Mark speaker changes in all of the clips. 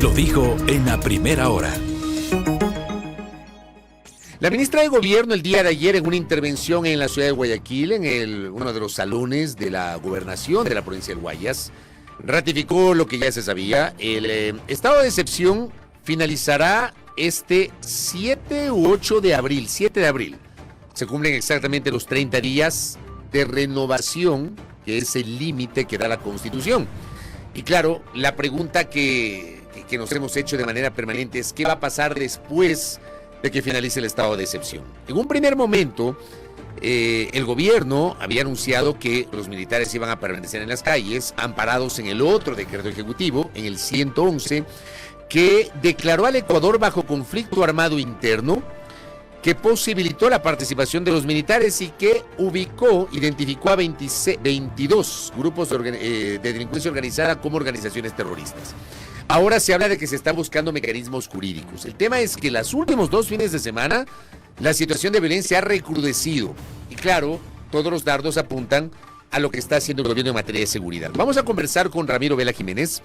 Speaker 1: Lo dijo en la primera hora.
Speaker 2: La ministra de Gobierno el día de ayer en una intervención en la ciudad de Guayaquil, uno de los salones de la gobernación de la provincia del Guayas, ratificó lo que ya se sabía. El estado de excepción finalizará este 7 u 8 de abril, 7 de abril. Se cumplen exactamente los 30 días de renovación, que es el límite que da la Constitución. Y claro, la pregunta que nos hemos hecho de manera permanente es ¿qué va a pasar después de que finalice el estado de excepción? En un primer momento, el gobierno había anunciado que los militares iban a permanecer en las calles, amparados en el otro decreto ejecutivo, en el 111, que declaró al Ecuador bajo conflicto armado interno, que posibilitó la participación de los militares y que identificó a 22 grupos de delincuencia organizada como organizaciones terroristas. Ahora se habla de que se están buscando mecanismos jurídicos. El tema es que los últimos 2 fines de semana la situación de violencia ha recrudecido. Y claro, todos los dardos apuntan a lo que está haciendo el gobierno en materia de seguridad. Vamos a conversar con Ramiro Vela Jiménez.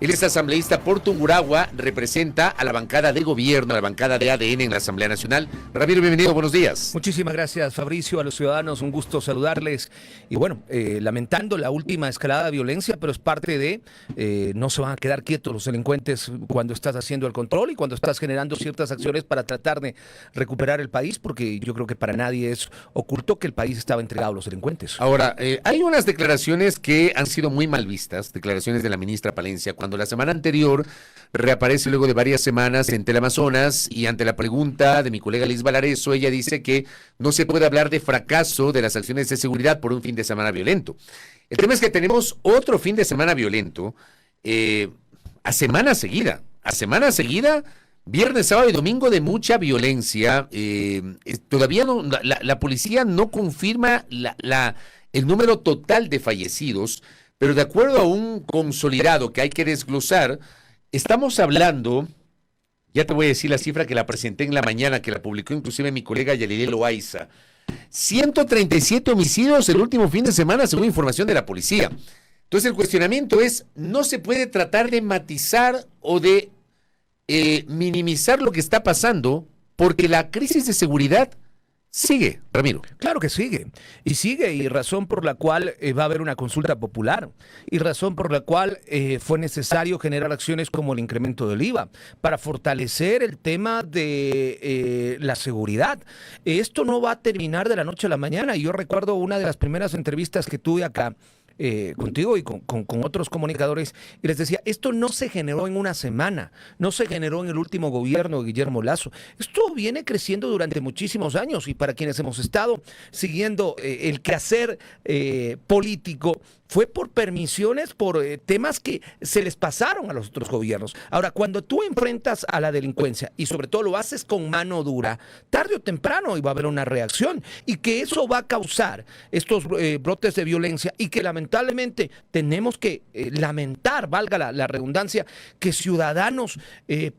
Speaker 2: Él es asambleísta por Tungurahua, representa a la bancada de gobierno, a la bancada de ADN en la Asamblea Nacional. Ramiro, bienvenido, buenos días.
Speaker 3: Muchísimas gracias, Fabricio, a los ciudadanos, un gusto saludarles. Y bueno, lamentando la última escalada de violencia, pero es parte de, no se van a quedar quietos los delincuentes cuando estás haciendo el control y cuando estás generando ciertas acciones para tratar de recuperar el país, porque yo creo que para nadie es oculto que el país estaba entregado a los delincuentes.
Speaker 2: Ahora, hay unas declaraciones que han sido muy mal vistas, declaraciones de la ministra Palencia, cuando la semana anterior reaparece luego de varias semanas en Teleamazonas y ante la pregunta de mi colega Liz Valareso, ella dice que no se puede hablar de fracaso de las acciones de seguridad por un fin de semana violento. El tema es que tenemos otro fin de semana violento a semana seguida, viernes, sábado y domingo de mucha violencia. Todavía no, la policía no confirma el número total de fallecidos, pero de acuerdo a un consolidado que hay que desglosar, estamos hablando, ya te voy a decir la cifra que la presenté en la mañana, que la publicó inclusive mi colega Yalilé Loaiza, 137 homicidios el último fin de semana según información de la policía. Entonces el cuestionamiento es, no se puede tratar de matizar o de minimizar lo que está pasando, porque la crisis de seguridad sigue, Ramiro.
Speaker 3: Claro que sigue, y razón por la cual va a haber una consulta popular, y razón por la cual fue necesario generar acciones como el incremento del IVA, para fortalecer el tema de la seguridad. Esto no va a terminar de la noche a la mañana, y yo recuerdo una de las primeras entrevistas que tuve acá, contigo y con otros comunicadores, y les decía, esto no se generó en una semana, no se generó en el último gobierno de Guillermo Lasso, esto viene creciendo durante muchísimos años, y para quienes hemos estado siguiendo el quehacer político, fue por permisiones, por temas que se les pasaron a los otros gobiernos. Ahora, cuando tú enfrentas a la delincuencia y sobre todo lo haces con mano dura, tarde o temprano va a haber una reacción, y que eso va a causar estos brotes de violencia, y que lamentablemente tenemos que lamentar, valga la redundancia, que ciudadanos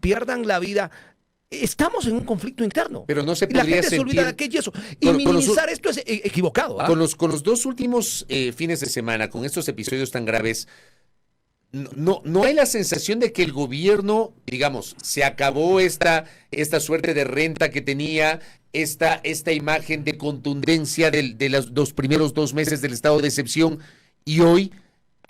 Speaker 3: pierdan la vida. Estamos en un conflicto interno.
Speaker 2: Pero no se
Speaker 3: podría
Speaker 2: podría
Speaker 3: sentir... La gente se olvida de aquello y eso. Y minimizar esto es equivocado.
Speaker 2: Con los 2 últimos fines de semana, con estos episodios tan graves, no hay la sensación de que el gobierno, digamos, se acabó esta suerte de renta que tenía, esta imagen de contundencia de los primeros 2 meses del estado de excepción, y hoy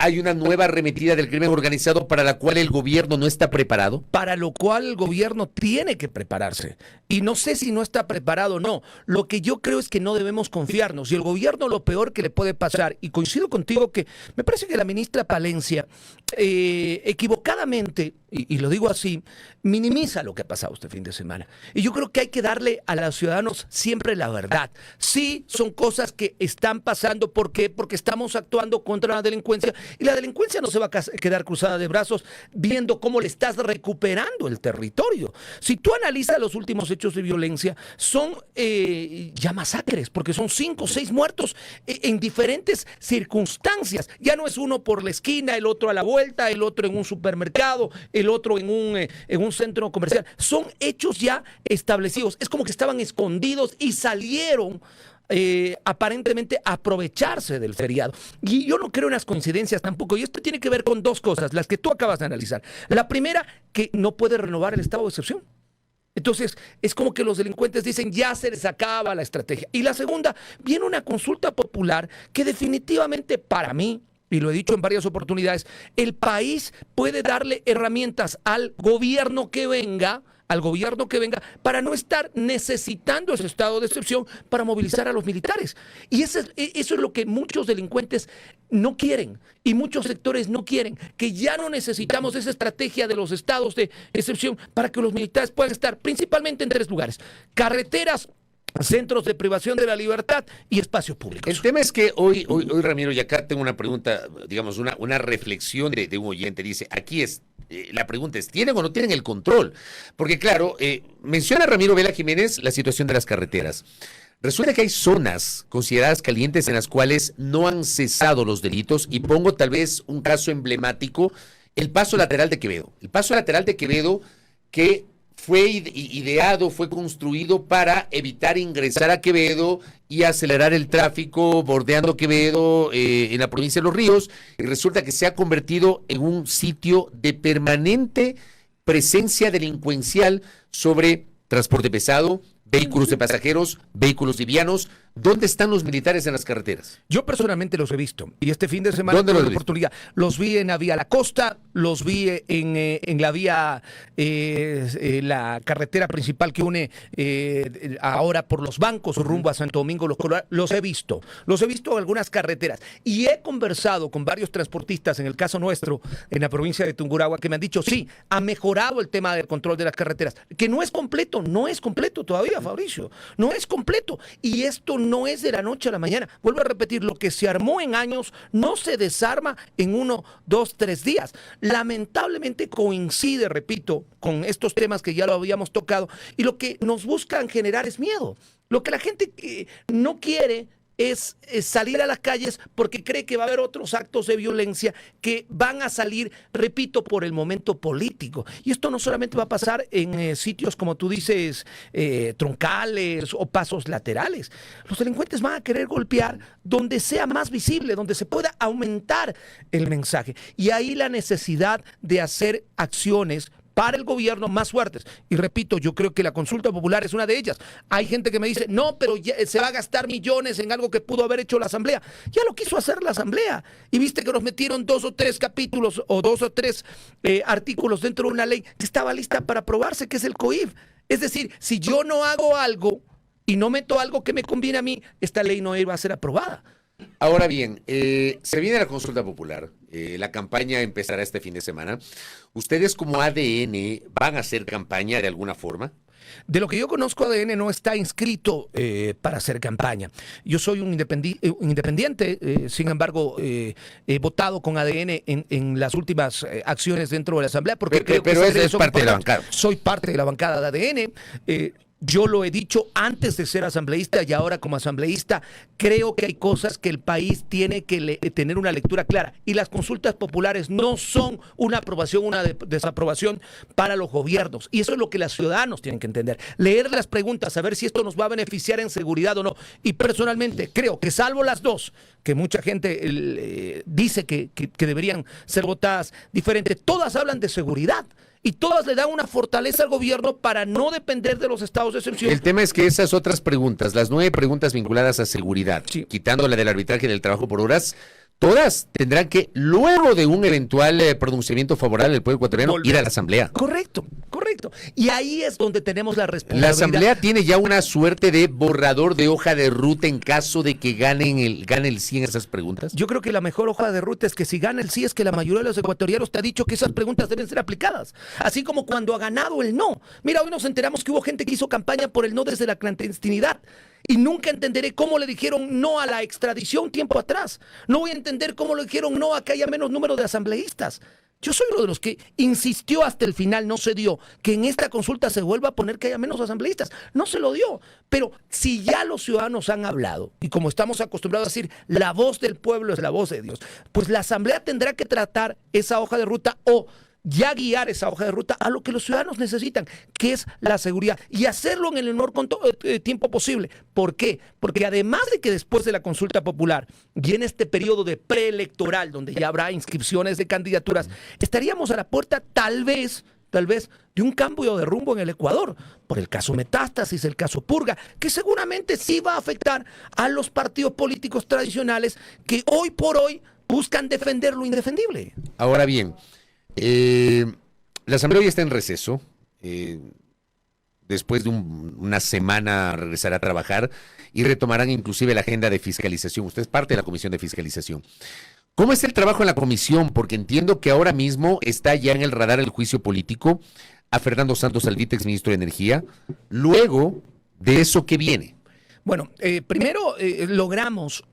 Speaker 2: hay una nueva arremetida del crimen organizado para la cual el gobierno no está preparado.
Speaker 3: Para lo cual el gobierno tiene que prepararse. Y no sé si no está preparado o no. Lo que yo creo es que no debemos confiarnos. Y el gobierno, lo peor que le puede pasar, y coincido contigo que me parece que la ministra Palencia equivocadamente, y lo digo así, minimiza lo que ha pasado este fin de semana. Y yo creo que hay que darle a los ciudadanos siempre la verdad. Sí, son cosas que están pasando. ¿Por qué? Porque estamos actuando contra la delincuencia, y la delincuencia no se va a quedar cruzada de brazos viendo cómo le estás recuperando el territorio. Si tú analizas los últimos hechos de violencia, son ya masacres, porque son 5 o 6 muertos en diferentes circunstancias. Ya no es uno por la esquina, el otro a la vuelta, el otro en un supermercado, el otro en un centro comercial. Son hechos ya establecidos. Es como que estaban escondidos y salieron aparentemente aprovecharse del feriado. Y yo no creo en las coincidencias tampoco. Y esto tiene que ver con dos cosas, las que tú acabas de analizar. La primera, que no puede renovar el estado de excepción. Entonces, es como que los delincuentes dicen, ya se les acaba la estrategia. Y la segunda, viene una consulta popular que definitivamente para mí, y lo he dicho en varias oportunidades, el país puede darle herramientas al gobierno que venga para no estar necesitando ese estado de excepción para movilizar a los militares. Y eso es lo que muchos delincuentes no quieren y muchos sectores no quieren, que ya no necesitamos esa estrategia de los estados de excepción para que los militares puedan estar principalmente en 3 lugares: carreteras, centros de privación de la libertad y espacios públicos.
Speaker 2: El tema es que hoy Ramiro, y acá tengo una pregunta, digamos, una reflexión de un oyente. Dice, aquí es, la pregunta es, ¿tienen o no tienen el control? Porque claro, menciona Ramiro Vela Jiménez la situación de las carreteras. Resulta que hay zonas consideradas calientes en las cuales no han cesado los delitos, y pongo tal vez un caso emblemático, el Paso Lateral de Quevedo. El Paso Lateral de Quevedo que fue ideado, fue construido para evitar ingresar a Quevedo y acelerar el tráfico bordeando Quevedo en la provincia de Los Ríos, y resulta que se ha convertido en un sitio de permanente presencia delincuencial sobre transporte pesado, vehículos de pasajeros, vehículos livianos. ¿Dónde están los militares en las carreteras?
Speaker 3: Yo personalmente los he visto. Y este fin de semana tuve la oportunidad. Los vi en la vía La Costa, los vi en la vía, la carretera principal que une ahora por los bancos rumbo a Santo Domingo, los Colorados. Los he visto en algunas carreteras. Y he conversado con varios transportistas, en el caso nuestro, en la provincia de Tungurahua, que me han dicho, sí, ha mejorado el tema del control de las carreteras. Que no es completo todavía, Fabricio. No es completo. Y esto no es de la noche a la mañana. Vuelvo a repetir, lo que se armó en años no se desarma en 1, 2, 3 días. Lamentablemente coincide, repito, con estos temas que ya lo habíamos tocado, y lo que nos buscan generar es miedo. Lo que la gente no quiere es salir a las calles porque cree que va a haber otros actos de violencia que van a salir, repito, por el momento político. Y esto no solamente va a pasar en sitios, como tú dices, troncales o pasos laterales. Los delincuentes van a querer golpear donde sea más visible, donde se pueda aumentar el mensaje. Y ahí la necesidad de hacer acciones para el gobierno más fuertes. Y repito, yo creo que la consulta popular es una de ellas. Hay gente que me dice, no, pero ya se va a gastar millones en algo que pudo haber hecho la Asamblea. Ya lo quiso hacer la Asamblea. Y viste que nos metieron 2 o 3 capítulos o 2 o 3 artículos dentro de una ley que estaba lista para aprobarse, que es el COIF. Es decir, si yo no hago algo y no meto algo que me conviene a mí, esta ley no iba a ser aprobada.
Speaker 2: Ahora bien, se viene la consulta popular, la campaña empezará este fin de semana. ¿Ustedes como ADN van a hacer campaña de alguna forma?
Speaker 3: De lo que yo conozco, ADN no está inscrito para hacer campaña. Yo soy un independiente, sin embargo, he votado con ADN en las últimas acciones dentro de la Asamblea, porque creo que
Speaker 2: es parte de la bancada.
Speaker 3: Soy parte de la bancada de ADN. Yo lo he dicho antes de ser asambleísta y ahora como asambleísta, creo que hay cosas que el país tiene que tener una lectura clara, y las consultas populares no son una aprobación, una desaprobación para los gobiernos, y eso es lo que los ciudadanos tienen que entender. Leer las preguntas, saber si esto nos va a beneficiar en seguridad o no, y personalmente creo que salvo las dos, que mucha gente dice que deberían ser votadas diferente, todas hablan de seguridad. Y todas le dan una fortaleza al gobierno para no depender de los estados de excepción.
Speaker 2: El tema es que esas otras preguntas, las 9 preguntas vinculadas a seguridad, sí, quitando la del arbitraje del trabajo por horas, todas tendrán que, luego de un eventual pronunciamiento favorable del pueblo ecuatoriano, ir a la Asamblea.
Speaker 3: Correcto. Y ahí es donde tenemos la responsabilidad.
Speaker 2: La Asamblea tiene ya una suerte de borrador de hoja de ruta en caso de que gane el sí en esas preguntas.
Speaker 3: Yo creo que la mejor hoja de ruta es que si gana el sí, es que la mayoría de los ecuatorianos te ha dicho que esas preguntas deben ser aplicadas. Así como cuando ha ganado el no. Mira, hoy nos enteramos que hubo gente que hizo campaña por el no desde la clandestinidad. Y nunca entenderé cómo le dijeron no a la extradición tiempo atrás. No voy a entender cómo le dijeron no a que haya menos número de asambleístas. Yo soy uno de los que insistió hasta el final, no se dio, que en esta consulta se vuelva a poner que haya menos asambleístas. No se lo dio. Pero si ya los ciudadanos han hablado, y como estamos acostumbrados a decir, la voz del pueblo es la voz de Dios, pues la Asamblea tendrá que tratar esa hoja de ruta o ya guiar esa hoja de ruta a lo que los ciudadanos necesitan, que es la seguridad, y hacerlo en el menor tiempo posible. ¿Por qué? Porque además de que después de la consulta popular y en este periodo de preelectoral, donde ya habrá inscripciones de candidaturas, estaríamos a la puerta tal vez de un cambio de rumbo en el Ecuador, por el caso Metástasis, el caso Purga, que seguramente sí va a afectar a los partidos políticos tradicionales que hoy por hoy buscan defender lo indefendible.
Speaker 2: Ahora bien, la Asamblea hoy está en receso. Después de una semana regresará a trabajar y retomarán inclusive la agenda de fiscalización. Usted es parte de la Comisión de Fiscalización. ¿Cómo es el trabajo en la comisión? Porque entiendo que ahora mismo está ya en el radar el juicio político a Fernando Santos Albite, exministro de Energía. Luego de eso, ¿qué viene?
Speaker 3: Bueno, primero logramos,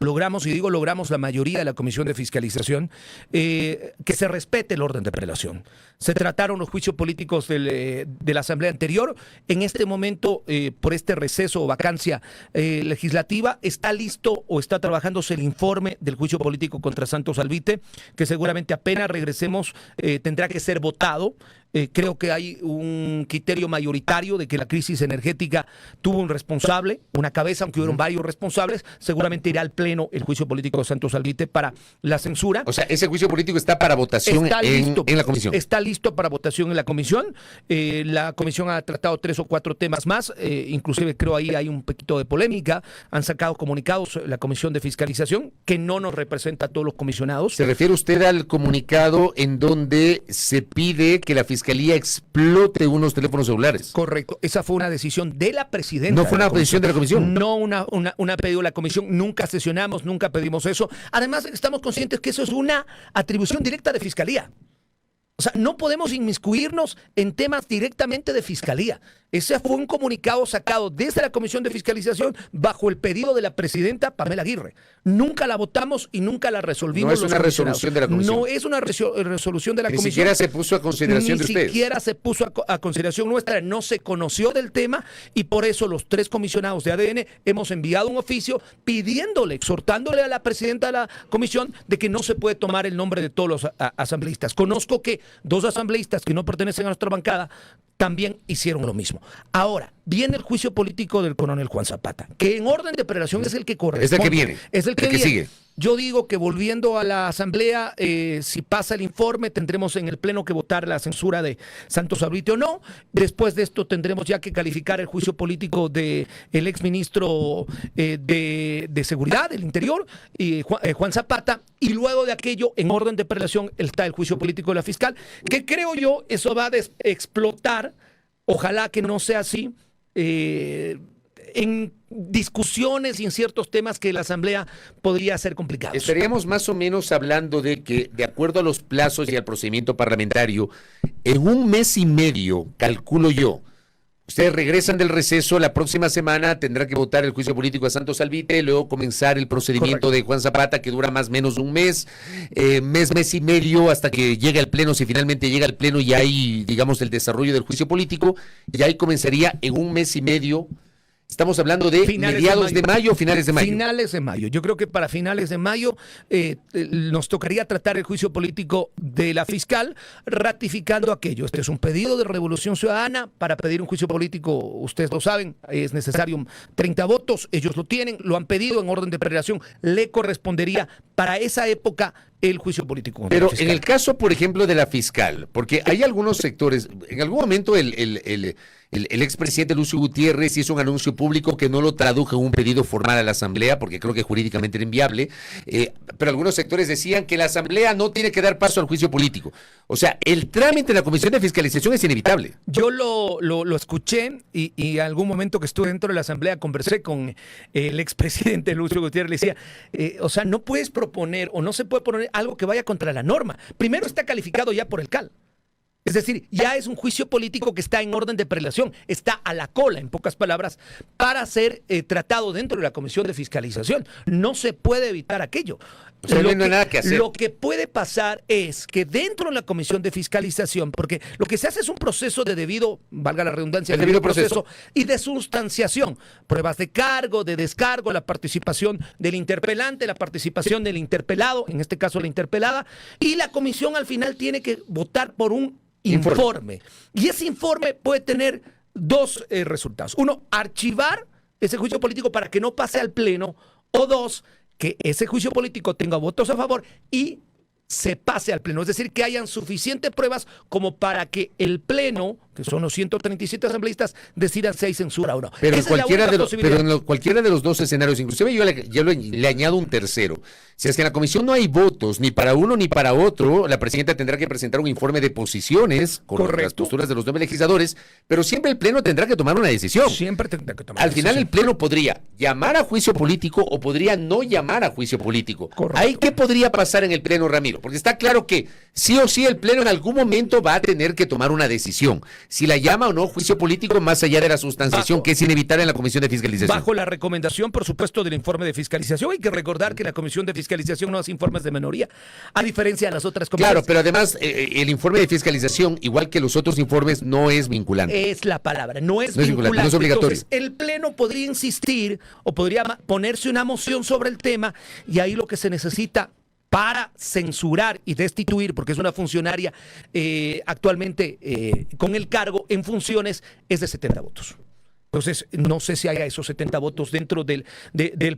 Speaker 3: y digo logramos la mayoría de la Comisión de Fiscalización, que se respete el orden de prelación. Se trataron los juicios políticos de la Asamblea anterior. En este momento, por este receso o vacancia legislativa, está listo o está trabajándose el informe del juicio político contra Santos Albite, que seguramente apenas regresemos tendrá que ser votado. Creo que hay un criterio mayoritario de que la crisis energética tuvo un responsable, una cabeza, aunque hubieron varios responsables. Seguramente irá al Pleno el juicio político de Santos Albite para la censura.
Speaker 2: O sea, ese juicio político está para votación en la comisión.
Speaker 3: Está listo para votación en la comisión. La comisión ha tratado 3 o 4 temas más. Inclusive creo ahí hay un poquito de polémica. Han sacado comunicados la Comisión de Fiscalización que no nos representa a todos los comisionados.
Speaker 2: ¿Se refiere usted al comunicado en donde se pide que la Fiscalía explote unos teléfonos celulares?
Speaker 3: Correcto. Esa fue una decisión de la presidenta.
Speaker 2: ¿No fue una decisión de la comisión?
Speaker 3: No una pedido de la comisión. Nunca sesionamos, nunca pedimos eso. Además, estamos conscientes que eso es una atribución directa de Fiscalía. O sea, no podemos inmiscuirnos en temas directamente de Fiscalía. Ese fue un comunicado sacado desde la Comisión de Fiscalización bajo el pedido de la presidenta Pamela Aguirre. Nunca la votamos y nunca la resolvimos.
Speaker 2: No es una resolución de la comisión.
Speaker 3: No es una resolución de la comisión.
Speaker 2: Ni siquiera se puso a consideración de ustedes.
Speaker 3: Ni siquiera se puso a consideración nuestra. No se conoció del tema y por eso los 3 comisionados de ADN hemos enviado un oficio pidiéndole, exhortándole a la presidenta de la comisión de que no se puede tomar el nombre de todos los asambleístas. Conozco que 2 asambleístas que no pertenecen a nuestra bancada también hicieron lo mismo. Ahora, viene el juicio político del coronel Juan Zapata, que en orden de prelación es el que corresponde.
Speaker 2: Es el que viene.
Speaker 3: Es el que viene.
Speaker 2: Sigue.
Speaker 3: Yo digo que volviendo a la asamblea, si pasa el informe, tendremos en el pleno que votar la censura de Santos Albite o no. Después de esto tendremos ya que calificar el juicio político del exministro de Seguridad, del Interior, Juan Zapata, y luego de aquello, en orden de prelación, está el juicio político de la fiscal, que creo yo, eso va a explotar, ojalá que no sea así, en discusiones y en ciertos temas que la Asamblea podría ser complicados.
Speaker 2: Estaríamos más o menos hablando de que, de acuerdo a los plazos y al procedimiento parlamentario, en 1 mes y medio, calculo yo, ustedes regresan del receso, la próxima semana tendrá que votar el juicio político a Santos Albite, luego comenzar el procedimiento de Juan Zapata, que dura más o menos 1 mes, mes y medio, hasta que llegue al pleno. Si finalmente llega al pleno y hay, digamos, el desarrollo del juicio político, y ahí comenzaría en 1 mes y medio. Estamos hablando de mediados de mayo, finales de mayo.
Speaker 3: Finales de mayo. Yo creo que para finales de mayo nos tocaría tratar el juicio político de la fiscal, ratificando aquello. Este es un pedido de Revolución Ciudadana para pedir un juicio político. Ustedes lo saben, es necesario 30 votos. Ellos lo tienen, lo han pedido en orden de prelación. Le correspondería para esa época el juicio político.
Speaker 2: Pero en el caso, por ejemplo, de la fiscal, porque hay algunos sectores, en algún momento el expresidente Lucio Gutiérrez hizo un anuncio público que no lo tradujo en un pedido formal a la Asamblea, porque creo que jurídicamente era inviable, pero algunos sectores decían que la Asamblea no tiene que dar paso al juicio político. O sea, el trámite en la Comisión de Fiscalización es inevitable.
Speaker 3: Yo lo escuché y en algún momento que estuve dentro de la Asamblea conversé con el expresidente Lucio Gutiérrez, le decía, o sea, no puedes proponer o no se puede poner algo que vaya contra la norma. Primero está calificado ya por el CAL. Es decir, ya es un juicio político que está en orden de prelación, está a la cola, en pocas palabras, para ser tratado dentro de la Comisión de Fiscalización. No se puede evitar aquello.
Speaker 2: O sea, no hay nada que hacer.
Speaker 3: Lo que puede pasar es que dentro de la Comisión de Fiscalización, porque lo que se hace es un proceso de debido, valga la redundancia,
Speaker 2: el debido proceso
Speaker 3: y de sustanciación, pruebas de cargo, de descargo, la participación del interpelante, la participación del interpelado, en este caso la interpelada, y la comisión al final tiene que votar por un informe. Y ese informe puede tener dos resultados. Uno, archivar ese juicio político para que no pase al pleno, o dos, que ese juicio político tenga votos a favor y se pase al pleno. Es decir, que hayan suficientes pruebas como para que el pleno, que son los 137 asambleístas, decidan si hay censura o no.
Speaker 2: Pero en cualquiera de los dos escenarios, inclusive yo le añado un tercero. Si es que en la comisión no hay votos ni para uno ni para otro, la presidenta tendrá que presentar un informe de posiciones con las posturas de los 9 legisladores, pero siempre el pleno tendrá que tomar una decisión.
Speaker 3: Siempre tendrá que tomar
Speaker 2: una decisión. Al final el pleno podría llamar a juicio político o podría no llamar a juicio político.
Speaker 3: Correcto.
Speaker 2: ¿Ahí qué podría pasar en el pleno, Ramiro? Porque está claro que sí o sí el pleno en algún momento va a tener que tomar una decisión. Si la llama o no juicio político, más allá de la sustanciación, que es inevitable en la Comisión de Fiscalización.
Speaker 3: Bajo la recomendación, por supuesto, del informe de fiscalización. Hay que recordar que la Comisión de Fiscalización no hace informes de minoría, a diferencia de las otras comisiones.
Speaker 2: Claro, pero además el informe de fiscalización, igual que los otros informes, no es vinculante.
Speaker 3: Es la palabra, no es vinculante.
Speaker 2: No es obligatorio.
Speaker 3: Entonces, el pleno podría insistir o podría ponerse una moción sobre el tema y ahí lo que se necesita para censurar y destituir, porque es una funcionaria actualmente con el cargo en funciones, es de 70 votos. Entonces, no sé si haya esos 70 votos dentro del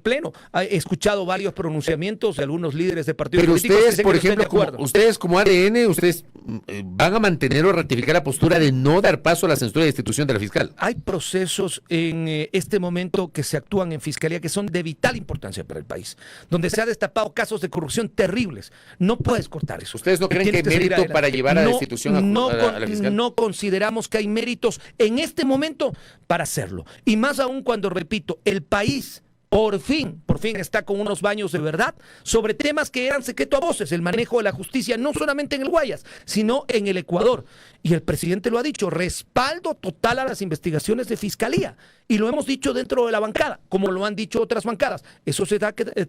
Speaker 3: Pleno. He escuchado varios pronunciamientos de algunos líderes de partidos políticos.
Speaker 2: Pero ustedes, por ejemplo, ustedes como ADN, ustedes van a mantener o ratificar la postura de no dar paso a la censura y destitución de la fiscal.
Speaker 3: Hay procesos en este momento que se actúan en fiscalía que son de vital importancia para el país, donde se ha destapado casos de corrupción terribles. No puedes cortar eso.
Speaker 2: ¿Ustedes no creen que hay mérito para llevar a la destitución a la fiscal?
Speaker 3: No consideramos que hay méritos en este momento para hacerlo. Y más aún cuando, repito, el país por fin está con unos baños de verdad sobre temas que eran secreto a voces, el manejo de la justicia, no solamente en el Guayas, sino en el Ecuador. Y el presidente lo ha dicho, respaldo total a las investigaciones de fiscalía. Y lo hemos dicho dentro de la bancada, como lo han dicho otras bancadas. Eso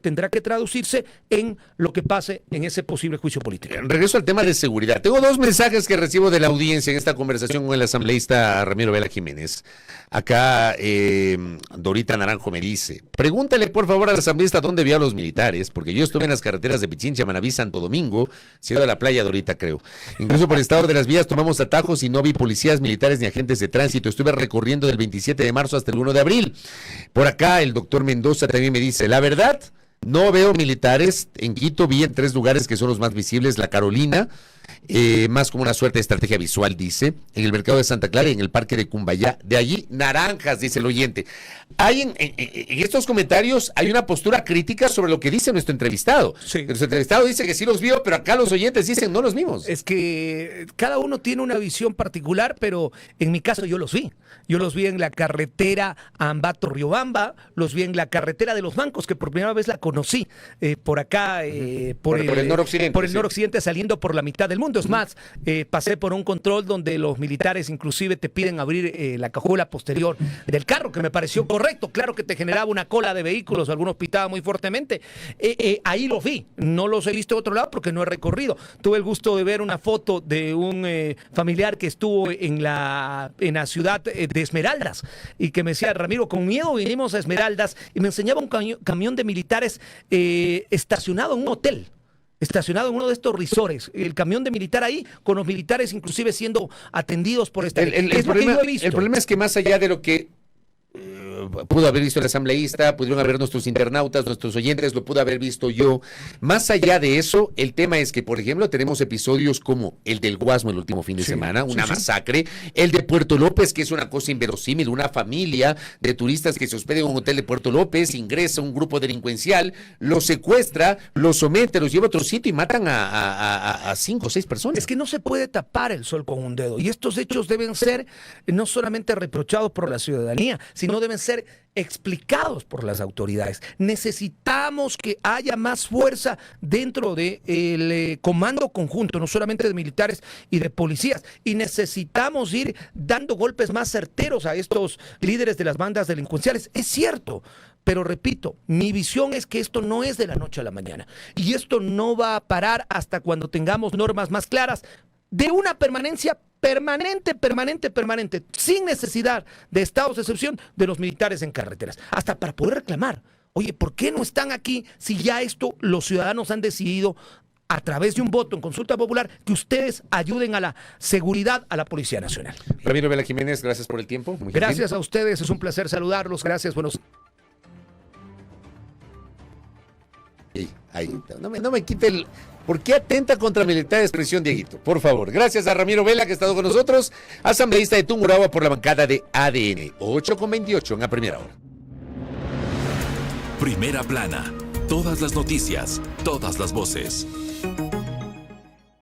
Speaker 3: tendrá que traducirse en lo que pase en ese posible juicio político.
Speaker 2: Regreso al tema de seguridad. Tengo dos mensajes que recibo de la audiencia en esta conversación con el asambleísta Ramiro Vela Jiménez. Acá Dorita Naranjo me dice, pregúntale por favor al asambleísta dónde vio a los militares, porque yo estuve en las carreteras de Pichincha, Manaví, Santo Domingo, siendo a la playa Dorita, creo. Incluso por el estado de las vías tomamos atajos y no vi policías, militares ni agentes de tránsito. Estuve recorriendo del 27 de marzo hasta el 1 de abril. Por acá el doctor Mendoza también me dice, la verdad, no veo militares. En Quito vi en 3 lugares que son los más visibles, la Carolina, más como una suerte de estrategia visual, dice, en el mercado de Santa Clara y en el parque de Cumbayá. De allí, naranjas, dice el oyente. Hay en estos comentarios hay una postura crítica sobre lo que dice nuestro entrevistado.
Speaker 3: Sí.
Speaker 2: Nuestro entrevistado dice que sí los vio, pero acá los oyentes dicen no los vimos.
Speaker 3: Es que cada uno tiene una visión particular, pero en mi caso yo los vi. Yo los vi en la carretera Ambato-Riobamba, los vi en la carretera de los Bancos, que por primera vez la conocí, por acá, por el noroccidente. Por el noroccidente, saliendo por la mitad del mundo. Es más, pasé por un control donde los militares inclusive te piden abrir la cajuela posterior del carro, que me pareció correcto. Claro que te generaba una cola de vehículos, algunos pitaban muy fuertemente. Ahí los vi, no los he visto de otro lado porque no he recorrido. Tuve el gusto de ver una foto de un familiar que estuvo en la ciudad de Esmeraldas y que me decía, Ramiro, con miedo vinimos a Esmeraldas, y me enseñaba un camión de militares estacionado en un hotel. Estacionado en uno de estos risores, el camión de militar ahí, con los militares inclusive siendo atendidos por esta...
Speaker 2: El problema es que más allá de lo que pudo haber visto el asambleísta, pudieron haber nuestros internautas, nuestros oyentes, lo pudo haber visto yo. Más allá de eso, el tema es que, por ejemplo, tenemos episodios como el del Guasmo el último fin de semana, una masacre, el de Puerto López, que es una cosa inverosímil, una familia de turistas que se hospeda en un hotel de Puerto López, ingresa un grupo delincuencial, los secuestra, los somete, los lleva a otro sitio y matan a 5 o 6 personas.
Speaker 3: Es que no se puede tapar el sol con un dedo, y estos hechos deben ser no solamente reprochados por la ciudadanía, sino deben ser ser explicados por las autoridades. Necesitamos que haya más fuerza dentro del comando conjunto, no solamente de militares y de policías, y necesitamos ir dando golpes más certeros a estos líderes de las bandas delincuenciales. Es cierto, pero repito, mi visión es que esto no es de la noche a la mañana, y esto no va a parar hasta cuando tengamos normas más claras de una permanencia permanente, sin necesidad de estados de excepción de los militares en carreteras, hasta para poder reclamar. Oye, ¿por qué no están aquí si ya esto los ciudadanos han decidido a través de un voto en consulta popular que ustedes ayuden a la seguridad a la Policía Nacional?
Speaker 2: Ramiro Vela Jiménez, gracias por el tiempo. Muy
Speaker 3: Gracias
Speaker 2: gentil.
Speaker 3: a ustedes, es un placer saludarlos. Gracias, buenos.
Speaker 2: Ahí, no me quite el... ¿Por qué atenta contra militar de expresión, Dieguito? Por favor. Gracias a Ramiro Vela, que ha estado con nosotros, asambleísta de Tungurahua por la bancada de ADN. 8:28 en la primera hora.
Speaker 1: Primera plana. Todas las noticias, todas las voces.